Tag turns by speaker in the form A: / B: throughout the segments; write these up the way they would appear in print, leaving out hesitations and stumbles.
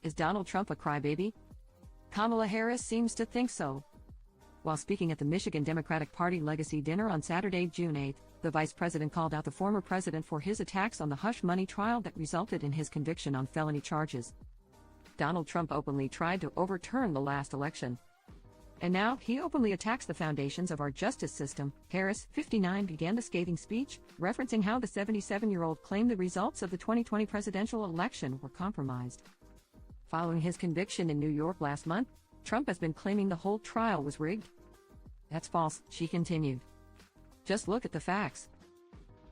A: Is Donald Trump a crybaby? Kamala Harris seems to think so. While speaking at the Michigan Democratic Party Legacy Dinner on Saturday, June 8, the vice president called out the former president for his attacks on the hush money trial that resulted in his conviction on felony charges. Donald Trump openly tried to overturn the last election. And now, he openly attacks the foundations of our justice system. Harris, 59, began the scathing speech, referencing how the 77-year-old claimed the results of the 2020 presidential election were compromised. Following his conviction in New York last month, Trump has been claiming the whole trial was rigged. That's false, she continued. Just look at the facts.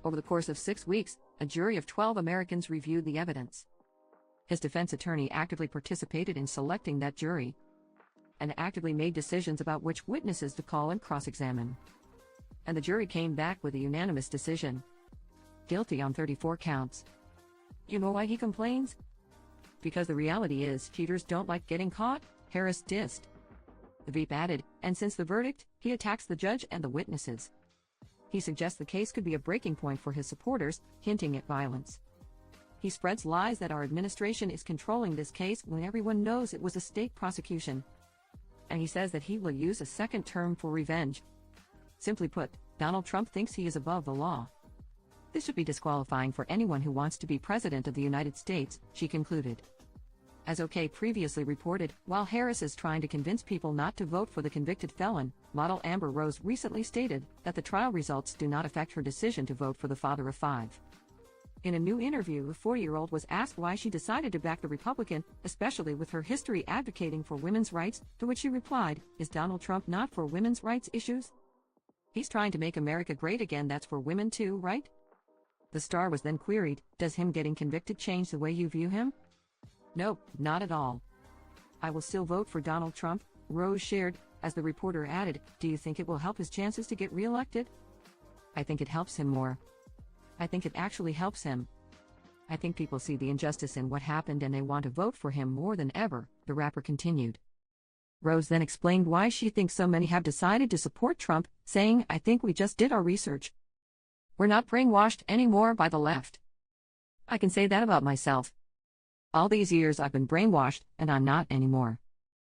A: Over the course of 6 weeks, a jury of 12 Americans reviewed the evidence. His defense attorney actively participated in selecting that jury and actively made decisions about which witnesses to call and cross-examine. And the jury came back with a unanimous decision. Guilty on 34 counts. You know why he complains? Because the reality is, cheaters don't like getting caught, Harris dissed. The Veep added, and since the verdict, he attacks the judge and the witnesses. He suggests the case could be a breaking point for his supporters, hinting at violence. He spreads lies that our administration is controlling this case when everyone knows it was a state prosecution. And he says that he will use a second term for revenge. Simply put, Donald Trump thinks he is above the law. This should be disqualifying for anyone who wants to be president of the United States, she concluded. As OK previously reported, while Harris is trying to convince people not to vote for the convicted felon, model Amber Rose recently stated that the trial results do not affect her decision to vote for the father of 5. In a new interview, the 40-year-old was asked why she decided to back the Republican, especially with her history advocating for women's rights, to which she replied, "Is Donald Trump not for women's rights issues? He's trying to make America great again, that's for women too, right?" The star was then queried, "Does him getting convicted change the way you view him?" "Nope, not at all. I will still vote for Donald Trump," Rose shared, as the reporter added, "Do you think it will help his chances to get re-elected?" "I think it helps him more. I think it actually helps him. I think people see the injustice in what happened and they want to vote for him more than ever," the rapper continued. Rose then explained why she thinks so many have decided to support Trump, saying, "I think we just did our research. We're not brainwashed anymore by the left. I can say that about myself. All these years I've been brainwashed, and I'm not anymore."